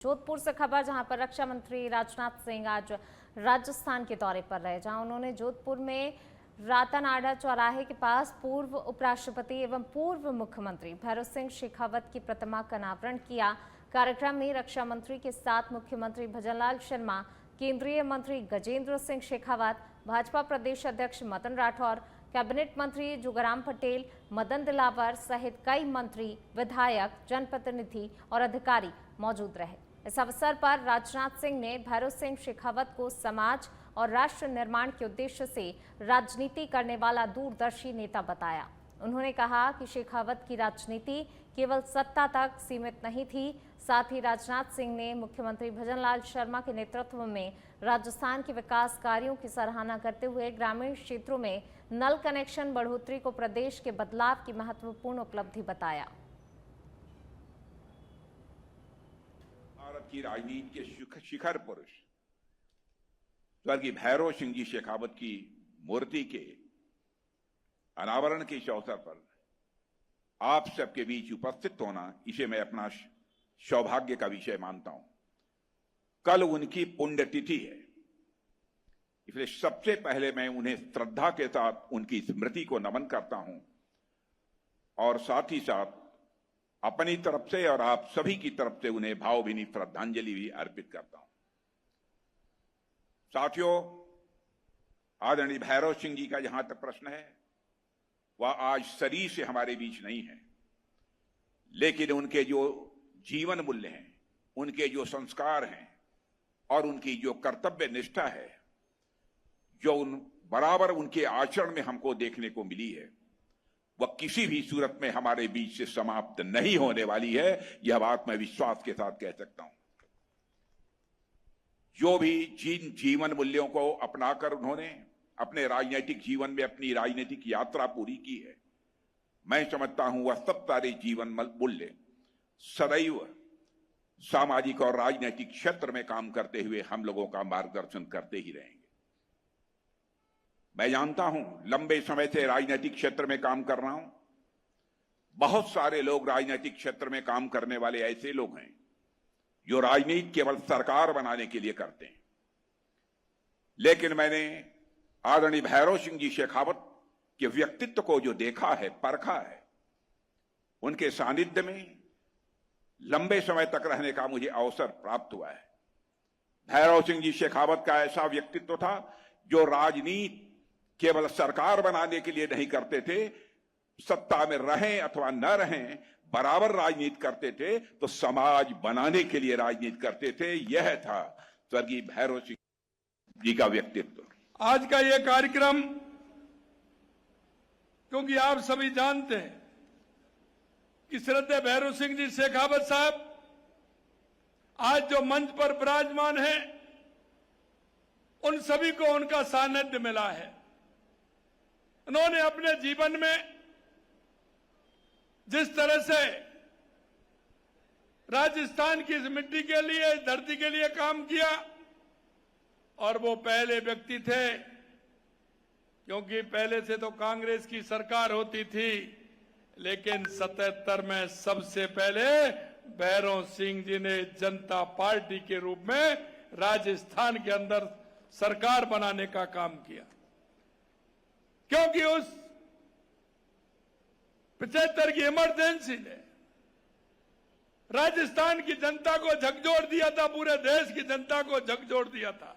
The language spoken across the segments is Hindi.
जोधपुर से खबर, जहां पर रक्षा मंत्री राजनाथ सिंह आज राजस्थान के दौरे पर रहे, जहां उन्होंने जोधपुर में रातानाडा चौराहे के पास पूर्व उपराष्ट्रपति एवं पूर्व मुख्यमंत्री भैरव सिंह शेखावत की प्रतिमा का अनावरण किया। कार्यक्रम में रक्षा मंत्री के साथ मुख्यमंत्री भजनलाल शर्मा, केंद्रीय मंत्री गजेंद्र सिंह शेखावत, भाजपा प्रदेश अध्यक्ष मदन राठौर, कैबिनेट मंत्री जुगाराम पटेल, मदन दिलावर सहित कई मंत्री, विधायक, जनप्रतिनिधि और अधिकारी मौजूद रहे। इस अवसर पर राजनाथ सिंह ने भैरव सिंह शेखावत को समाज और राष्ट्र निर्माण के उद्देश्य से राजनीति करने वाला दूरदर्शी नेता बताया। उन्होंने कहा कि शेखावत की राजनीति केवल सत्ता तक सीमित नहीं थी। साथ ही राजनाथ सिंह ने मुख्यमंत्री भजनलाल शर्मा के नेतृत्व में राजस्थान के विकास कार्यों की सराहना करते हुए ग्रामीण क्षेत्रों में नल कनेक्शन बढ़ोतरी को प्रदेश के बदलाव की महत्वपूर्ण उपलब्धि बताया। भारत की राजनीति के शिखर पुरुष स्वर्गीय भैरव सिंह जी शेखावत की मूर्ति के अनावरण के इस अवसर पर आप सबके बीच उपस्थित होना, इसे मैं अपना सौभाग्य का विषय मानता हूं। कल उनकी पुण्यतिथि है, इसलिए सबसे पहले मैं उन्हें श्रद्धा के साथ उनकी स्मृति को नमन करता हूं और साथ ही साथ अपनी तरफ से और आप सभी की तरफ से उन्हें भावभीनी श्रद्धांजलि भी अर्पित करता हूं। साथियों, आदरणीय भैरव सिंह जी का जहां तक प्रश्न है, वह आज शरीर से हमारे बीच नहीं है, लेकिन उनके जो जीवन मूल्य हैं, उनके जो संस्कार हैं और उनकी जो कर्तव्य निष्ठा है, जो बराबर उनके आचरण में हमको देखने को मिली है, वह किसी भी सूरत में हमारे बीच से समाप्त नहीं होने वाली है। यह बात मैं विश्वास के साथ कह सकता हूं। जो भी जिन जीवन मूल्यों को अपनाकर उन्होंने अपने राजनीतिक जीवन में अपनी राजनीतिक यात्रा पूरी की है, मैं समझता हूं वह सब सारे जीवन मूल्य सदैव सामाजिक और राजनीतिक क्षेत्र में काम करते हुए हम लोगों का मार्गदर्शन करते ही रहेंगे। मैं जानता हूं, लंबे समय से राजनीतिक क्षेत्र में काम कर रहा हूं। बहुत सारे लोग राजनीतिक क्षेत्र में काम करने वाले ऐसे लोग हैं जो राजनीति केवल सरकार बनाने के लिए करते हैं, लेकिन मैंने आदरणीय भैरव सिंह जी शेखावत के व्यक्तित्व को जो देखा है, परखा है, उनके सानिध्य में लंबे समय तक रहने का मुझे अवसर प्राप्त हुआ है। भैरव सिंह जी शेखावत का ऐसा व्यक्तित्व था जो राजनीति केवल सरकार बनाने के लिए नहीं करते थे, सत्ता में रहें अथवा न रहें, बराबर राजनीति करते थे, तो समाज बनाने के लिए राजनीति करते थे। यह था स्वर्गीय भैरव सिंह जी का व्यक्तित्व। आज का यह कार्यक्रम, क्योंकि आप सभी जानते हैं कि श्रद्धेय भैरव सिंह जी शेखावत साहब आज जो मंच पर विराजमान है, उन सभी को उनका सानिध्य मिला है। उन्होंने अपने जीवन में जिस तरह से राजस्थान की इस मिट्टी के लिए, इस धरती के लिए काम किया, और वो पहले व्यक्ति थे, क्योंकि पहले से तो कांग्रेस की सरकार होती थी, लेकिन 77 में सबसे पहले भैरव सिंह जी ने जनता पार्टी के रूप में राजस्थान के अंदर सरकार बनाने का काम किया। क्योंकि उस 75 की इमरजेंसी ने राजस्थान की जनता को झकझोर दिया था, पूरे देश की जनता को झकझोर दिया था,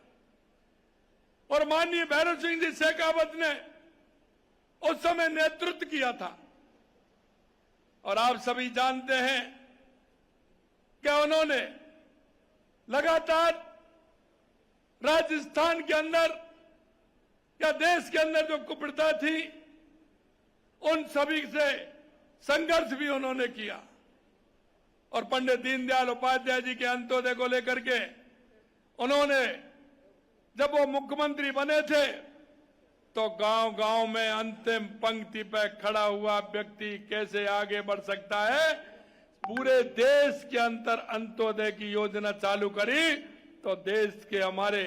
और माननीय भैरव सिंह जी शेखावत ने उस समय नेतृत्व किया था। और आप सभी जानते हैं कि उन्होंने लगातार राजस्थान के अंदर या देश के अंदर जो कुप्रथा थी, उन सभी से संघर्ष भी उन्होंने किया। और पंडित दीनदयाल उपाध्याय जी के अंत्योदय को लेकर के उन्होंने, जब वो मुख्यमंत्री बने थे, तो गांव-गांव में अंतिम पंक्ति पर खड़ा हुआ व्यक्ति कैसे आगे बढ़ सकता है, पूरे देश के अंदर अंत्योदय की योजना चालू करी, तो देश के हमारे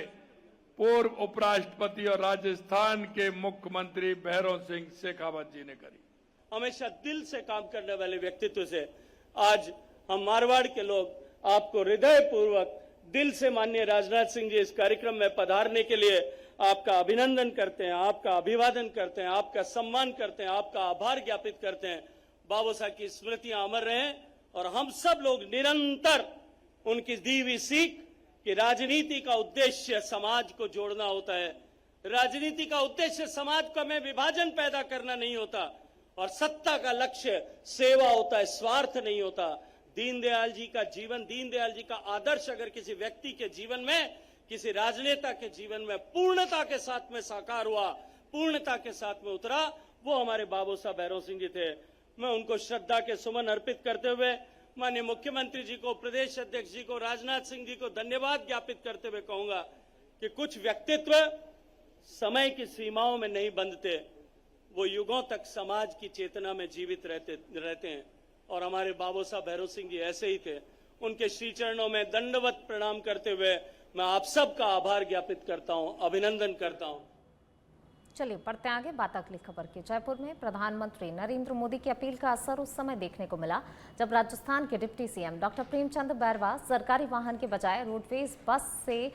पूर्व उपराष्ट्रपति और राजस्थान के मुख्यमंत्री भैरव सिंह शेखावत जी ने करी। हमेशा दिल से काम करने वाले व्यक्तित्व से आज हम मारवाड़ के लोग आपको हृदय पूर्वक दिल से माननीय राजनाथ सिंह जी इस कार्यक्रम में पधारने के लिए आपका अभिनंदन करते हैं, आपका अभिवादन करते हैं, आपका सम्मान करते हैं, आपका आभार ज्ञापित करते हैं। बाबू साहब की स्मृतियां अमर रहें और हम सब लोग निरंतर उनकी दी हुई सीख कि राजनीति का उद्देश्य समाज को जोड़ना होता है, राजनीति का उद्देश्य समाज को में विभाजन पैदा करना नहीं होता और सत्ता का लक्ष्य सेवा होता है, स्वार्थ नहीं होता। दीनदयाल जी का जीवन, दीनदयाल जी का आदर्श अगर किसी व्यक्ति के जीवन में, किसी राजनेता के जीवन में पूर्णता के साथ में साकार हुआ, पूर्णता के साथ में उतरा, वो हमारे बाबू साहब भैरव सिंह जी थे। मैं उनको श्रद्धा के सुमन अर्पित करते हुए माननीय मुख्यमंत्री जी को, प्रदेश अध्यक्ष जी को, राजनाथ सिंह जी को धन्यवाद ज्ञापित करते हुए कहूंगा कि कुछ व्यक्तित्व समय की सीमाओं में नहीं बंधते, वो युगों तक समाज की चेतना में जीवित रहते हैं और हमारे बाबू साहब भैरव सिंह जी ऐसे ही थे। उनके श्री चरणों में दंडवत प्रणाम करते हुए मैं आप सबका आभार ज्ञापित करता हूं, अभिनंदन करता हूं। चलिए बढ़ते आगे बात अगली खबर की। जयपुर में प्रधानमंत्री नरेंद्र मोदी की अपील का असर उस समय देखने को मिला जब राजस्थान के deputy CM doctor Premchand Bairwa सरकारी वाहन के बजाय रोडवेज बस से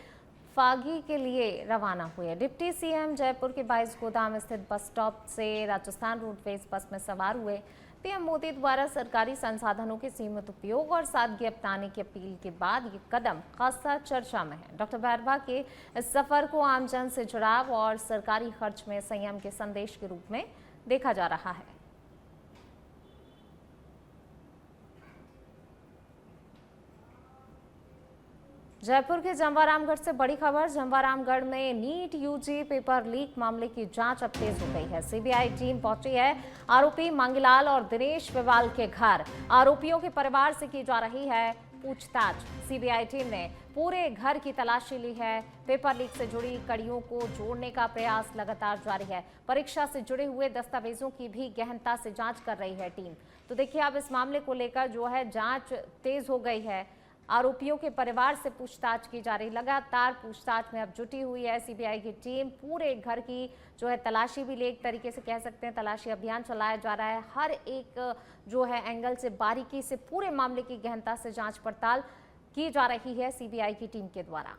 फागी के लिए रवाना हुए। डिप्टी सीएम जयपुर के 22 गोदाम स्थित बस स्टॉप से राजस्थान रोडवेज बस में सवार हुए। पीएम मोदी द्वारा सरकारी संसाधनों के सीमित उपयोग और सादगी अपनाने की अपील के बाद ये कदम खासा चर्चा में है। डॉक्टर बैरवा के इस सफर को आमजन से जुड़ाव और सरकारी खर्च में संयम के संदेश के रूप में देखा जा रहा है। जयपुर के जमवारामगढ़ से बड़ी खबर। जमवारामगढ़ में नीट यूजी पेपर लीक मामले की जांच अब तेज हो गई है। सीबीआई टीम पहुंची है आरोपी मांगीलाल और दिनेश विवाल के घर। आरोपियों के परिवार से की जा रही है पूछताछ। सीबीआई टीम ने पूरे घर की तलाशी ली है। पेपर लीक से जुड़ी कड़ियों को जोड़ने का प्रयास लगातार जारी है। परीक्षा से जुड़े हुए दस्तावेजों की भी गहनता से जांच कर रही है टीम। तो देखिए अब इस मामले को लेकर जो है जांच तेज हो गई है। आरोपियों के परिवार से पूछताछ की जा रही, लगातार पूछताछ में अब जुटी हुई है सीबीआई की टीम। पूरे घर की जो है तलाशी भी ले, एक तरीके से कह सकते हैं तलाशी अभियान चलाया जा रहा है। हर एक जो है एंगल से बारीकी से पूरे मामले की गहनता से जांच पड़ताल की जा रही है सीबीआई की टीम के द्वारा।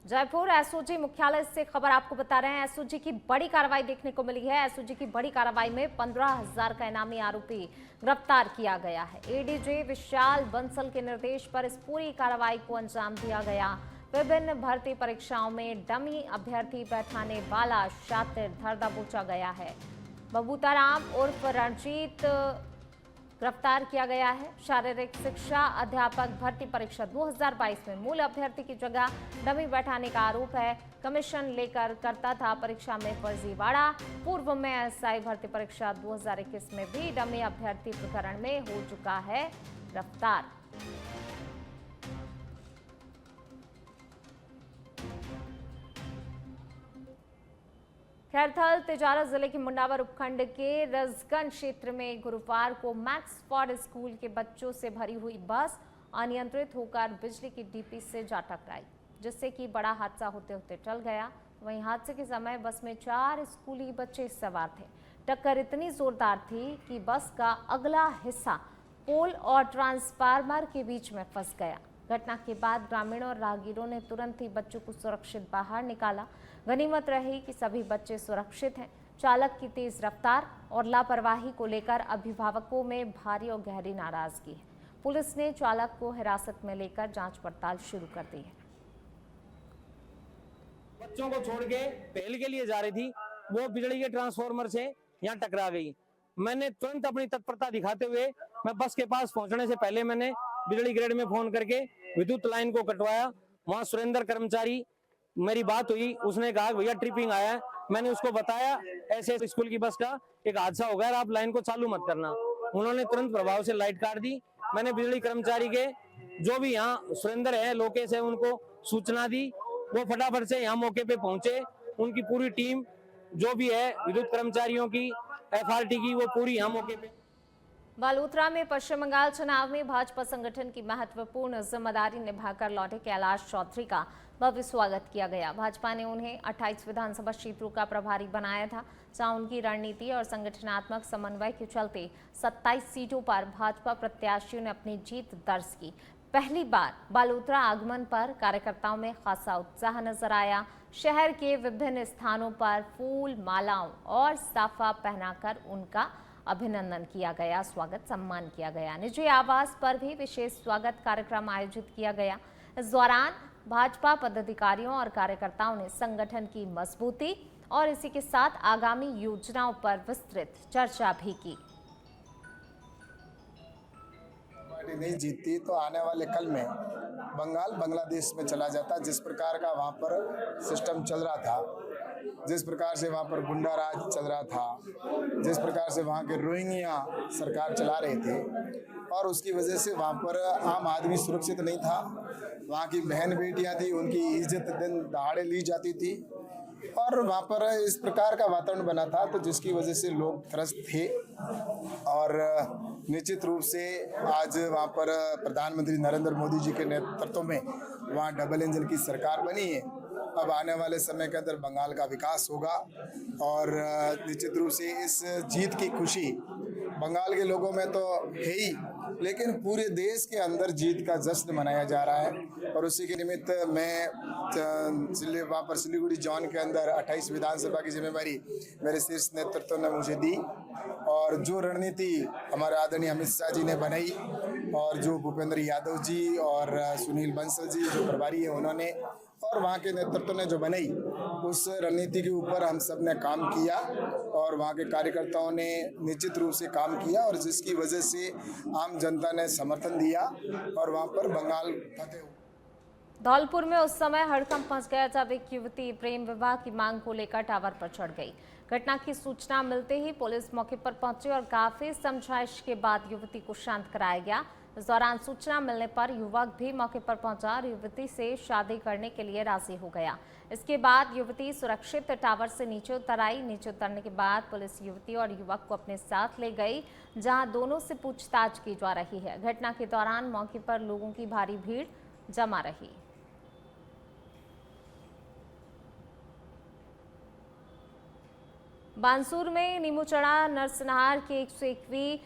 जयपुर एसओजी मुख्यालय से खबर आपको बता रहे हैं। एसओजी की बड़ी कार्रवाई देखने को मिली है। एसओजी की बड़ी कार्रवाई में 15,000 का इनामी आरोपी गिरफ्तार किया गया है। एडीजी विशाल बंसल के निर्देश पर इस पूरी कार्रवाई को अंजाम दिया गया। विभिन्न भर्ती परीक्षाओं में डमी अभ्यर्थी बैठाने वाला शातिर धर दबोचा गया है। बबूताराम उर्फ रणजीत गिरफ्तार किया गया है। शारीरिक शिक्षा अध्यापक भर्ती परीक्षा 2022 में मूल अभ्यर्थी की जगह डमी बैठाने का आरोप है। कमीशन लेकर करता था परीक्षा में फर्जीवाड़ा। पूर्व में एसआई भर्ती परीक्षा 2021 में भी डमी अभ्यर्थी प्रकरण में हो चुका है गिरफ्तार। खैरथल तिजारा जिले के मुंडावर उपखंड के रजगंज क्षेत्र में गुरुवार को मैक्स फॉर स्कूल के बच्चों से भरी हुई बस अनियंत्रित होकर बिजली की डीपी से जा टकराई, जिससे कि बड़ा हादसा होते होते टल गया। वहीं हादसे के समय बस में 4 स्कूली बच्चे सवार थे। टक्कर इतनी जोरदार थी कि बस का अगला हिस्सा पोल और ट्रांसफार्मर के बीच में फंस गया। घटना के बाद ग्रामीणों और राहगीरों ने तुरंत ही बच्चों को सुरक्षित बाहर निकाला। गनीमत रही कि सभी बच्चे सुरक्षित हैं। चालक की तेज रफ्तार और लापरवाही को लेकर अभिभावकों में भारी और गहरी नाराजगी है। पुलिस ने चालक को हिरासत में लेकर जांच पड़ताल शुरू कर दी है। बच्चों को छोड़ के पहल के लिए जा रही थी, वो बिजली के ट्रांसफार्मर से यहाँ टकरा गई। मैंने तुरंत अपनी तत्परता दिखाते हुए मैं बस के पास पहुंचने से पहले मैंने बिजली ग्रेड में फोन करके विद्युत लाइन को कटवाया। वहां सुरेंद्र कर्मचारी मेरी बात हुई, उसने कहा भैया ट्रिपिंग आया है। मैंने उसको बताया ऐसे स्कूल की बस का एक हादसा हो गया, आप लाइन को चालू मत करना। उन्होंने तुरंत प्रभाव से लाइट काट दी। मैंने बिजली कर्मचारी के जो भी यहाँ सुरेंद्र है, लोकेश है, उनको सूचना दी। वो फटाफट से यहाँ मौके पे पहुंचे। उनकी पूरी टीम जो भी है विद्युत कर्मचारियों की, एफआरटी की, वो पूरी यहाँ मौके पे। बालोतरा में पश्चिम बंगाल चुनाव में भाजपा संगठन की महत्वपूर्ण जिम्मेदारी निभाकर लौटे कैलाश चौधरी का भव्य स्वागत किया गया। भाजपा ने उन्हें 28 विधानसभा क्षेत्रों का प्रभारी बनाया था, जहां उनकी रणनीति और संगठनात्मक समन्वय के चलते 27 सीटों पर भाजपा प्रत्याशियों ने अपनी जीत दर्ज की। पहली बार बालोतरा आगमन पर कार्यकर्ताओं में खासा उत्साह नजर आया। शहर के विभिन्न स्थानों पर फूल, मालाओं और साफा पहनाकर उनका अभिनंदन किया गया, स्वागत सम्मान किया गया। निजी आवास पर भी विशेष स्वागत कार्यक्रम आयोजित किया गया। इस दौरान भाजपा पदाधिकारियों और कार्यकर्ताओं ने संगठन की मजबूती और इसी के साथ आगामी योजनाओं पर विस्तृत चर्चा भी की। पार्टी नहीं जीतती तो आने वाले कल में बंगाल बांग्लादेश में चला जाता। जिस प्रकार का वहाँ पर सिस्टम चल रहा था, जिस प्रकार से वहाँ पर गुंडा राज चल रहा था, जिस प्रकार से वहाँ के रोहिंग्या सरकार चला रहे थे, और उसकी वजह से वहाँ पर आम आदमी सुरक्षित नहीं था। वहाँ की बहन बेटियाँ थी, उनकी इज्जत दिन दहाड़े ली जाती थी, और वहाँ पर इस प्रकार का वातावरण बना था, तो जिसकी वजह से लोग त्रस्त थे। और निश्चित रूप से आज वहाँ पर प्रधानमंत्री नरेंद्र मोदी जी के नेतृत्व में वहाँ डबल इंजन की सरकार बनी है। अब आने वाले समय के अंदर बंगाल का विकास होगा, और निश्चित रूप से इस जीत की खुशी बंगाल के लोगों में तो है ही, लेकिन पूरे देश के अंदर जीत का जश्न मनाया जा रहा है। और उसी के निमित्त मैं वहाँ पर सिलीगुड़ी जोन के अंदर 28 विधानसभा की जिम्मेवारी मेरे शीर्ष नेतृत्व ने मुझे दी, और जो रणनीति हमारे आदरणीय अमित शाह जी ने बनाई, और जो भूपेंद्र यादव जी और सुनील बंसल जी जो प्रभारी हैं उन्होंने, और वहाँ के नेतृत्व ने जो बनाई, उस रणनीति के ऊपर हम सब ने काम किया, और वहाँ के कार्यकर्ताओं ने निश्चित रूप से काम किया, और जिसकी वजह से आम जनता ने समर्थन दिया और वहाँ पर बंगाल फतेह हुआ। धौलपुर में उस समय हड़कंप मच गया जब एक युवती प्रेम विवाह की मांग को लेकर टावर पर चढ़ गई। घटना की सूचना मिलते ही पुलिस मौके पर पहुंची और काफी समझाइश के बाद युवती को शांत कराया गया। इस दौरान सूचना मिलने पर युवक भी मौके पर पहुंचा और युवती से शादी करने के लिए राजी हो गया। इसके बाद युवती सुरक्षित टावर से नीचे उतर आई। नीचे उतरने के बाद पुलिस युवती और युवक को अपने साथ ले गई, जहां दोनों से पूछताछ की जा रही है। घटना के दौरान मौके पर लोगों की भारी भीड़ जमा रही। बानसूर में नीमूचड़ा नरसंहार की 101वीं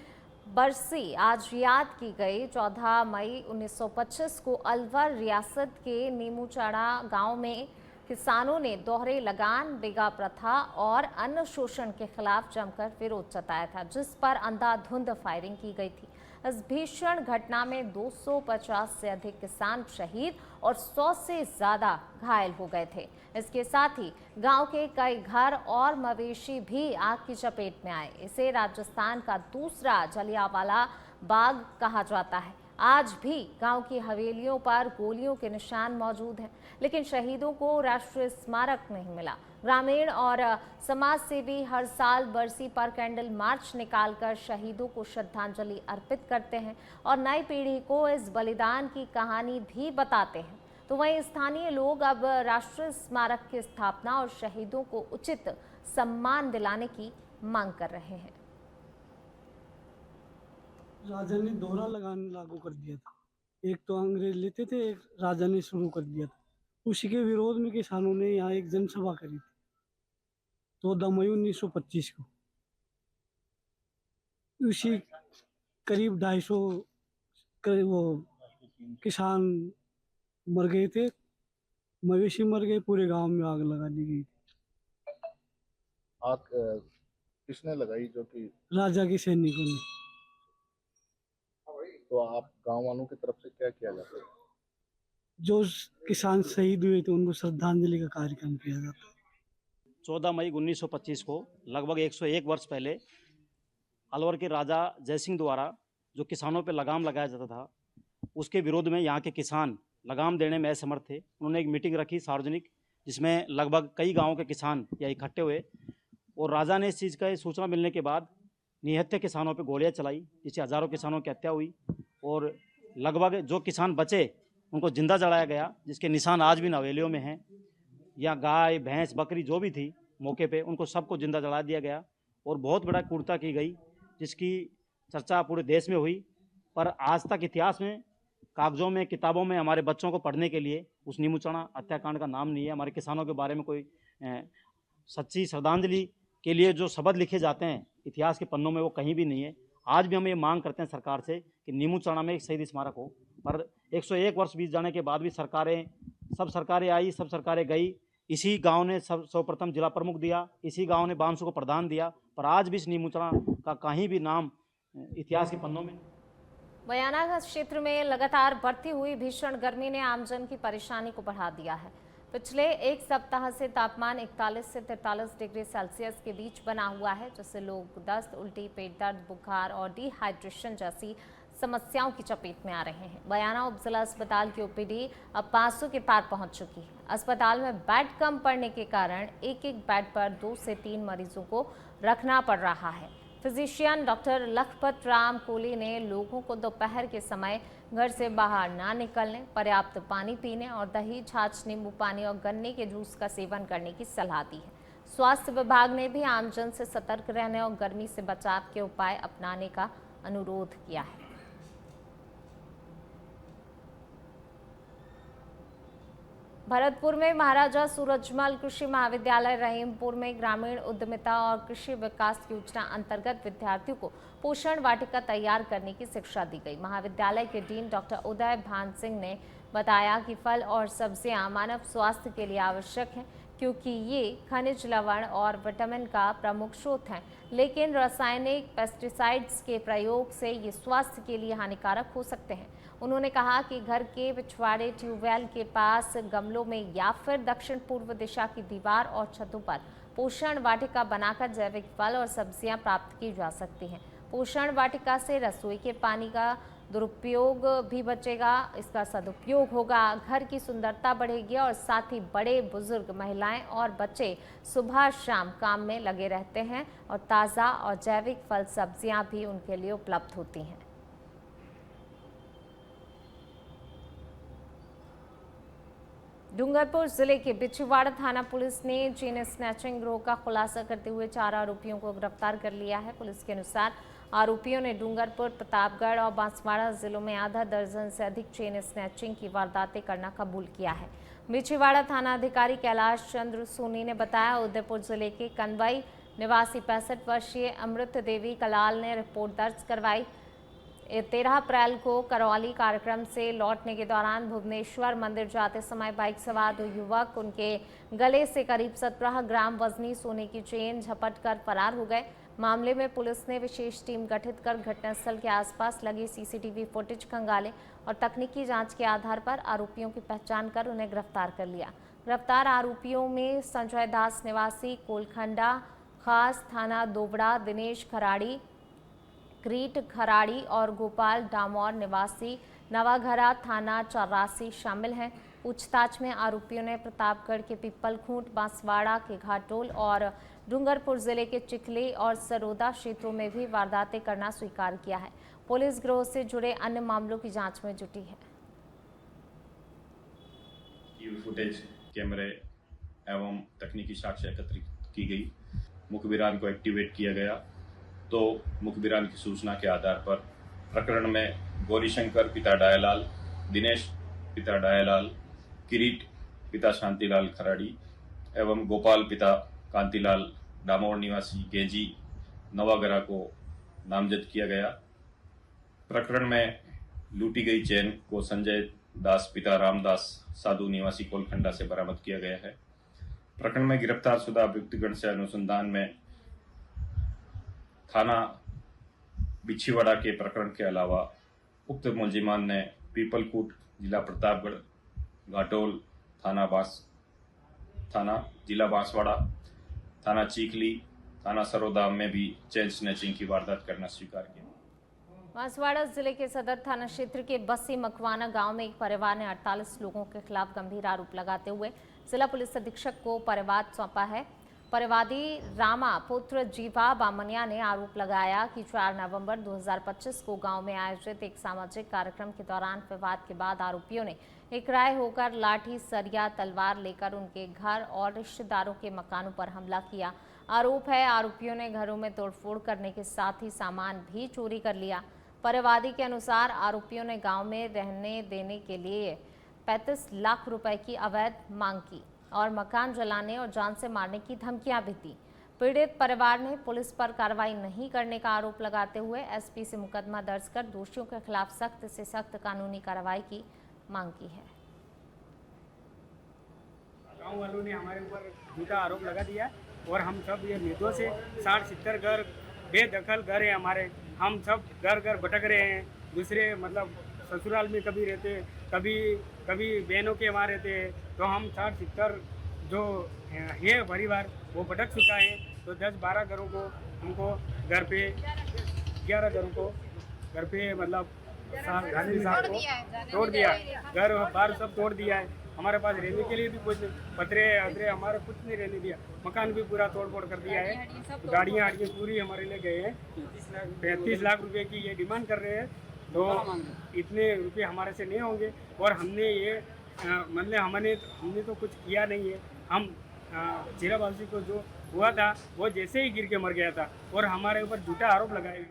बरसी आज याद की गई। 14 मई 1925 को अलवर रियासत के नीमूचड़ा गांव में किसानों ने दोहरे लगान, बेगा प्रथा और अन्न शोषण के खिलाफ जमकर विरोध जताया था, जिस पर अंधाधुंध फायरिंग की गई थी। इस भीषण घटना में 250 से अधिक किसान शहीद और 100 से ज्यादा घायल हो गए थे। इसके साथ ही गांव के कई घर और मवेशी भी आग की चपेट में आए। इसे राजस्थान का दूसरा जलियांवाला बाग कहा जाता है। आज भी गांव की हवेलियों पर गोलियों के निशान मौजूद हैं, लेकिन शहीदों को राष्ट्रीय स्मारक नहीं मिला। ग्रामीण और समाज सेवी हर साल बरसी पर कैंडल मार्च निकालकर शहीदों को श्रद्धांजलि अर्पित करते हैं और नई पीढ़ी को इस बलिदान की कहानी भी बताते हैं। तो वहीं स्थानीय लोग अब राष्ट्रीय स्मारक की स्थापना और शहीदों को उचित सम्मान दिलाने की मांग कर रहे हैं। राजा ने दोहरा लगान लागू कर दिया था। एक तो अंग्रेज लेते थे, एक राजा ने शुरू कर दिया था। उसी के विरोध में किसानों ने यहाँ एक जनसभा करी थी 14 मई 1925 को। उसी करीब 250 वो किसान मर गए थे, मवेशी मर गए, पूरे गांव में आग लगा दी गई थी। आग किसने लगाई? जो कि राजा के सैनिकों ने। तो आप गांव वालों की तरफ से क्या किया जाता है? जो किसान शहीद हुए थे उनको श्रद्धांजलि का कार्यक्रम किया जाता है। 14 मई 1925 को लगभग 101 वर्ष पहले अलवर के राजा जयसिंह द्वारा जो किसानों पर लगाम लगाया जाता था, उसके विरोध में यहाँ के किसान लगाम देने में असमर्थ थे। उन्होंने एक मीटिंग रखी सार्वजनिक, जिसमें लगभग कई गाँवों के किसान यहाँ इकट्ठे हुए और राजा ने इस चीज़ का सूचना मिलने के बाद निहत्थे किसानों पर गोलियाँ चलाई, जिससे हज़ारों किसानों की हत्या हुई और लगभग जो किसान बचे उनको जिंदा जलाया गया, जिसके निशान आज भी हवेलियों में हैं। या गाय भैंस बकरी जो भी थी मौके पे, उनको सबको जिंदा जला दिया गया और बहुत बड़ा क्रूरता की गई, जिसकी चर्चा पूरे देश में हुई, पर आज तक इतिहास में, कागजों में, किताबों में हमारे बच्चों को पढ़ने के लिए उस नीमूचना हत्याकांड का नाम नहीं है। हमारे किसानों के बारे में कोई सच्ची श्रद्धांजलि के लिए जो शब्द लिखे जाते हैं इतिहास के पन्नों में, वो कहीं भी नहीं है। आज भी हम ये मांग करते हैं सरकार से कि नीमूचना में एक शहीद स्मारक हो, पर 101 वर्ष बीत जाने के बाद भी सब सरकारें आई, सब सरकारें गई। इसी गांव ने सर्वप्रथम जिला प्रमुख दिया, इसी गांव ने बांसु को प्रदान दिया, पर आज भी इस नीमूचना का कहीं भी नाम इतिहास के पन्नों में। बयाना क्षेत्र में लगातार बढ़ती हुई भीषण गर्मी ने आमजन की परेशानी को बढ़ा दिया है। पिछले एक सप्ताह से तापमान 41 से 43 डिग्री सेल्सियस के बीच बना हुआ है, जिससे लोग दस्त, उल्टी, पेट दर्द, बुखार और डिहाइड्रेशन जैसी समस्याओं की चपेट में आ रहे हैं। बयाना उप जिला अस्पताल की ओपीडी अब 500 के पार पहुंच चुकी है। अस्पताल में बेड कम पड़ने के कारण एक बेड पर 2 से 3 मरीजों को रखना पड़ रहा है। फिजिशियन डॉक्टर लखपत राम कोहली ने लोगों को दोपहर के समय घर से बाहर ना निकलने, पर्याप्त पानी पीने और दही, छाछ, नींबू पानी और गन्ने के जूस का सेवन करने की सलाह दी है। स्वास्थ्य विभाग ने भी आमजन से सतर्क रहने और गर्मी से बचाव के उपाय अपनाने का अनुरोध किया है। भरतपुर में महाराजा सूरजमल कृषि महाविद्यालय रहीमपुर में ग्रामीण उद्यमिता और कृषि विकास योजना अंतर्गत विद्यार्थियों को पोषण वाटिका तैयार करने की शिक्षा दी गई। महाविद्यालय के डीन डॉक्टर उदय भान सिंह ने बताया कि फल और सब्जियां मानव स्वास्थ्य के लिए आवश्यक हैं, क्योंकि ये खनिज, लवण और विटामिन का प्रमुख स्रोत हैं, लेकिन रासायनिक पेस्टिसाइड्स के प्रयोग से ये स्वास्थ्य के लिए हानिकारक हो सकते हैं। उन्होंने कहा कि घर के पिछवाड़े ट्यूबवेल के पास गमलों में या फिर दक्षिण पूर्व दिशा की दीवार और छतों पर पोषण वाटिका बनाकर जैविक फल और सब्जियां प्राप्त की जा सकती हैं। पोषण वाटिका से रसोई के पानी का दुरुपयोग भी बचेगा, इसका सदुपयोग होगा, घर की सुंदरता बढ़ेगी और साथ ही बड़े बुजुर्ग, महिलाएं और बच्चे सुबह शाम काम में लगे रहते हैं और ताज़ा और जैविक फल सब्जियां भी उनके लिए उपलब्ध होती हैं। डूंगरपुर जिले के बिछवाड़ा थाना पुलिस ने चेन स्नैचिंग गिरोह का खुलासा करते हुए 4 आरोपियों को गिरफ्तार कर लिया है। पुलिस के अनुसार आरोपियों ने डूंगरपुर, प्रतापगढ़ और बांसवाड़ा जिलों में आधा दर्जन से अधिक चेन स्नैचिंग की वारदातें करना कबूल किया है। बिछवाड़ा थाना अधिकारी कैलाश चंद्र सोनी ने बताया, उदयपुर जिले के कनवई निवासी 65 वर्षीय अमृत देवी कलाल ने रिपोर्ट दर्ज करवाई। 13 अप्रैल को करौली कार्यक्रम से लौटने के दौरान भुवनेश्वर मंदिर जाते समय बाइक सवार 2 युवक उनके गले से करीब 17 ग्राम वजनी सोने की चेन झपट कर फरार हो गए। मामले में पुलिस ने विशेष टीम गठित कर घटनास्थल के आसपास लगे सीसीटीवी फुटेज खंगाले और तकनीकी जांच के आधार पर आरोपियों की पहचान कर उन्हें गिरफ्तार कर लिया। गिरफ्तार आरोपियों में संजय दास निवासी कोलखंडा खास थाना दोबड़ा, दिनेश खराड़ी क्रीट खराड़ी और गोपाल डामोर निवासी नवाघरा थाना 84 शामिल हैं। पूछताछ में आरोपियों ने प्रतापगढ़ के पीपल खूंट, बांसवाड़ा के घाटोल और डूंगरपुर जिले के चिखली और सरोदा क्षेत्रों में भी वारदातें करना स्वीकार किया है। पुलिस गिरोह से जुड़े अन्य मामलों की जांच में जुटी है। फुटेज, कैमरे एवं तकनीकी साक्ष्य एकत्रित की गई। मुखबिरान को एक्टिवेट किया गया, तो मुखबिरान की सूचना के आधार पर प्रकरण में गौरीशंकर पिता डायालाल, दिनेश पिता डायालाल, किरीट पिता शांतिलाल खराड़ी एवं गोपाल पिता कांतिलाल डामोर निवासी गेंजी नवागरा को नामजद किया गया। प्रकरण में लूटी गई चेन को संजय दास पिता रामदास साधु निवासी कोलखंडा से बरामद किया गया है। प्रकरण में गिरफ्तार शुदा अभियुक्तगण से अनुसंधान में थाना बिछीवाड़ा के प्रकरण के अलावा उक्त मुलजिमान ने पीपलकूट, जिला प्रतापगढ़, घाटोल, थाना जिला बांसवाड़ा, थाना चीखली, थाना सरोदा में भी चेन स्नैचिंग की वारदात करना स्वीकार किया। बांसवाड़ा जिले के सदर थाना क्षेत्र के बस्सी मकवाना गांव में एक परिवार ने 48 लोगों के खिलाफ गंभीर आरोप लगाते हुए जिला पुलिस अधीक्षक को परिवाद सौंपा है। परिवादी रामा पुत्र जीवा बामनिया ने आरोप लगाया कि 4 नवंबर 2025 को गांव में आयोजित एक सामाजिक कार्यक्रम के दौरान विवाद के बाद आरोपियों ने इकराए होकर लाठी, सरिया, तलवार लेकर उनके घर और रिश्तेदारों के मकानों पर हमला किया। आरोप है आरोपियों ने घरों में तोड़फोड़ करने के साथ ही सामान भी चोरी कर लिया। परिवादी के अनुसार आरोपियों ने गांव में रहने देने के लिए 35 लाख रुपए की अवैध मांग की और मकान जलाने और जान से मारने की धमकियां भी दी। पीड़ित परिवार ने पुलिस पर कार्रवाई नहीं करने का आरोप लगाते हुए एसपी से मुकदमा दर्ज कर दोषियों के खिलाफ सख्त से सख्त कानूनी कार्रवाई की मांग की है। गांव वालों ने हमारे ऊपर झूठा आरोप लगा दिया और हम सब ये निर्दोष है। 60-70 घर बेदखल घर है हमारे। हम सब घर घर भटक रहे हैं। दूसरे मतलब ससुराल में कभी रहते, कभी बहनों के वहाँ रहते हैं। तो हम 60-70 जो है परिवार वो भटक चुका है। तो 10-12 घरों को हमको घर पे 11 घरों को घर पे मतलब तोड़ दिया। घर बार सब तोड़ दिया है। हमारे पास रहने के लिए भी कुछ पतरे अतरे हमारे कुछ नहीं रहने दिया। मकान भी पूरा तोड़ फोड़ कर दिया है। गाड़ियाँ आड़ियाँ पूरी हमारे ले गए हैं। 35 लाख रुपए की ये डिमांड कर रहे हैं। तो इतने रुपए हमारे से नहीं होंगे। और हमने ये मतलब हमने तो कुछ किया नहीं है। हम जीरावासी को जो हुआ था वो जैसे ही गिर के मर गया था और हमारे ऊपर झूठा आरोप लगाए।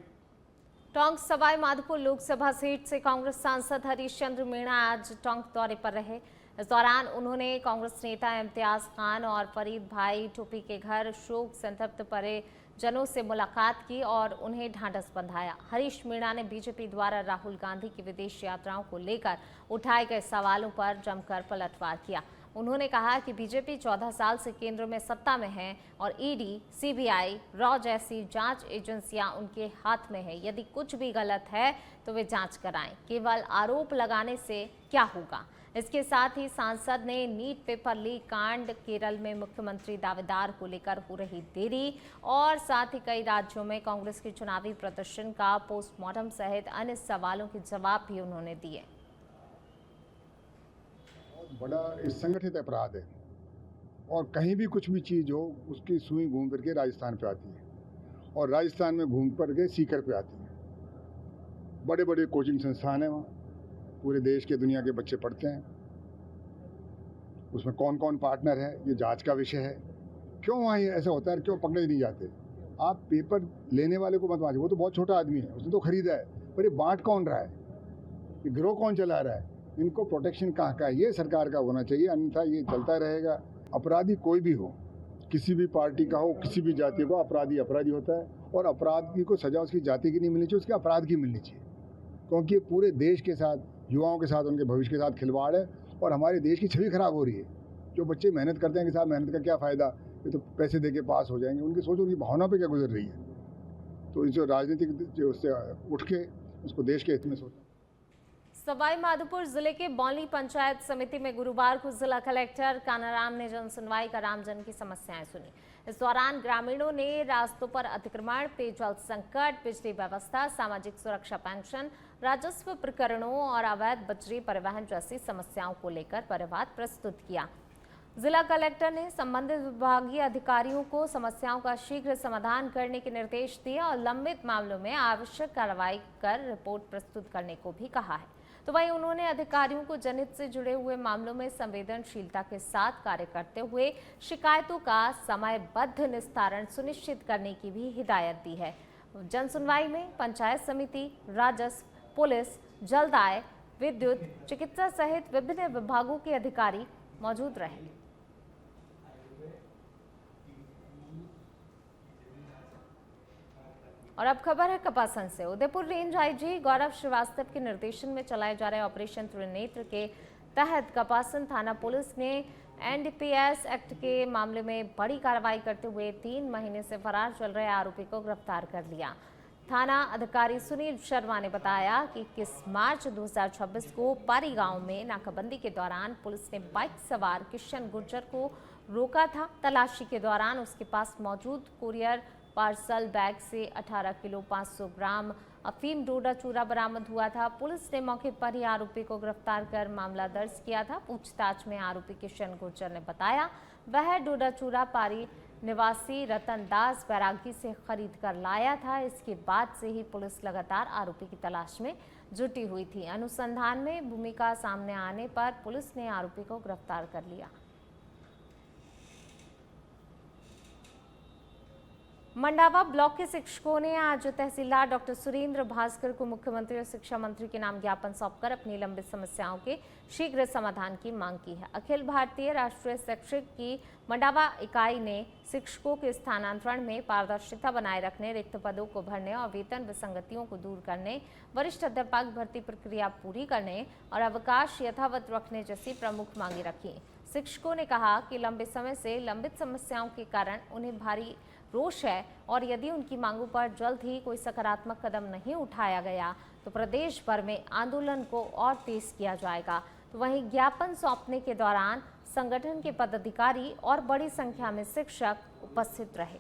टोंक सवाई माधोपुर लोकसभा सीट से कांग्रेस सांसद हरीश चंद्र मीणा आज टोंक दौरे पर रहे। इस दौरान उन्होंने कांग्रेस नेता इम्तियाज खान और फरीद भाई टोपी के घर शोक संतप्त परिजनों से मुलाकात की और उन्हें ढांढस बंधाया। हरीश मीणा ने बीजेपी द्वारा राहुल गांधी की विदेश यात्राओं को लेकर उठाए गए सवालों पर जमकर पलटवार किया। उन्होंने कहा कि बीजेपी 14 साल से केंद्र में सत्ता में है और ईडी, सीबीआई, रॉ जैसी जांच एजेंसियां उनके हाथ में है। यदि कुछ भी गलत है तो वे जांच कराएं। केवल आरोप लगाने से क्या होगा। इसके साथ ही सांसद ने नीट पेपर लीक कांड, केरल में मुख्यमंत्री दावेदार को लेकर हो रही देरी और साथ ही कई राज्यों में कांग्रेस के चुनावी प्रदर्शन का पोस्टमार्टम सहित अन्य सवालों के जवाब भी उन्होंने दिए। बड़ा संगठित अपराध है और कहीं भी कुछ भी चीज़ हो उसकी सुई घूम करके राजस्थान पे आती है और राजस्थान में घूम करके सीकर पे आती है। बड़े बड़े कोचिंग संस्थान हैं, वहाँ पूरे देश के दुनिया के बच्चे पढ़ते हैं। उसमें कौन कौन पार्टनर है ये जांच का विषय है। क्यों वहाँ ये ऐसा होता है, क्यों पकड़े नहीं जाते। आप पेपर लेने वाले को मत मांझिए, वो तो बहुत छोटा आदमी है, उसने तो खरीदा है, पर ये बांट कौन रहा है, ये गिरोह कौन चला रहा है, इनको प्रोटेक्शन कहाँ का है, ये सरकार का होना चाहिए। अन्यथा ये चलता रहेगा। अपराधी कोई भी हो, किसी भी पार्टी का हो, किसी भी जाति का, अपराधी अपराधी होता है और अपराधी को सजा उसकी जाति की नहीं मिलनी चाहिए, उसके अपराध की मिलनी चाहिए। क्योंकि ये पूरे देश के साथ, युवाओं के साथ, उनके भविष्य के साथ खिलवाड़ है और हमारे देश की छवि खराब हो रही है। जो बच्चे मेहनत करते हैं कि साहब मेहनत का क्या फ़ायदा, ये तो पैसे दे के पास हो जाएंगे, उनकी सोच, उनकी भावना पे क्या गुजर रही है। तो इस जो राजनीतिक जो उससे उठ के उसको देश के हित में सोचना। सवाई माधोपुर जिले के बौली पंचायत समिति में गुरुवार को जिला कलेक्टर कानाराम ने जन सुनवाई कर आमजन की समस्याएं सुनी। इस दौरान ग्रामीणों ने रास्तों पर अतिक्रमण, पेयजल संकट, बिजली व्यवस्था, सामाजिक सुरक्षा पेंशन, राजस्व प्रकरणों और अवैध बजरी परिवहन जैसी समस्याओं को लेकर परिवाद प्रस्तुत किया। जिला कलेक्टर ने संबंधित विभागीय अधिकारियों को समस्याओं का शीघ्र समाधान करने के निर्देश दिए और लंबित मामलों में आवश्यक कार्रवाई कर रिपोर्ट प्रस्तुत करने को भी कहा है। तो वहीं उन्होंने अधिकारियों को जनहित से जुड़े हुए मामलों में संवेदनशीलता के साथ कार्य करते हुए शिकायतों का समयबद्ध निस्तारण सुनिश्चित करने की भी हिदायत दी है। जन सुनवाई में पंचायत समिति, राजस्व, पुलिस, जलदाय, विद्युत, चिकित्सा सहित विभिन्न विभागों के अधिकारी मौजूद रहे। और अब खबर है कपासन से। उदयपुर रेंज आईजी गौरव श्रीवास्तव के निर्देशन में चलाए जा रहे ऑपरेशन त्रिनेत्र के तहत कपासन थाना पुलिस ने एनडीपीएस एक्ट के मामले में बड़ी कार्रवाई करते हुए 3 महीने से फरार चल रहे आरोपी को गिरफ्तार कर लिया। थाना अधिकारी सुनील शर्मा ने बताया कि 21 मार्च 2026 को पारी गांव में नाकाबंदी के दौरान पुलिस ने बाइक सवार किशन गुर्जर को रोका था। तलाशी के दौरान उसके पास मौजूद कुरियर पार्सल बैग से 18 किलो 500 ग्राम अफीम डोडा चूरा बरामद हुआ था। पुलिस ने मौके पर ही आरोपी को गिरफ्तार कर मामला दर्ज किया था। पूछताछ में आरोपी किशन गुर्जर ने बताया वह डोडा चूरा पारी निवासी रतन दास बैरागी से खरीद कर लाया था। इसके बाद से ही पुलिस लगातार आरोपी की तलाश में जुटी हुई थी। अनुसंधान में भूमिका सामने आने पर पुलिस ने आरोपी को गिरफ्तार कर लिया। मंडावा ब्लॉक के शिक्षकों ने आज तहसीलदार डॉक्टर सुरेंद्र भास्कर को मुख्यमंत्री और शिक्षा मंत्री के नाम ज्ञापन सौंपकर अपनी लंबित समस्याओं के शीघ्र समाधान की मांग की है। अखिल भारतीय राष्ट्रीय शैक्षिक की मंडावा इकाई ने शिक्षकों के स्थानांतरण में पारदर्शिता बनाए रखने, रिक्त पदों को भरने और वेतन विसंगतियों को दूर करने, वरिष्ठ अध्यापक भर्ती प्रक्रिया पूरी करने और अवकाश यथावत रखने जैसी प्रमुख मांगे रखी। शिक्षकों ने कहा कि लंबे समय से लंबित समस्याओं के कारण उन्हें भारी रोष है और यदि उनकी मांगों पर जल्द ही कोई सकारात्मक कदम नहीं उठाया गया तो प्रदेश भर में आंदोलन को और तेज किया जाएगा। तो वहीं ज्ञापन सौंपने के दौरान संगठन के पदाधिकारी और बड़ी संख्या में शिक्षक उपस्थित रहे।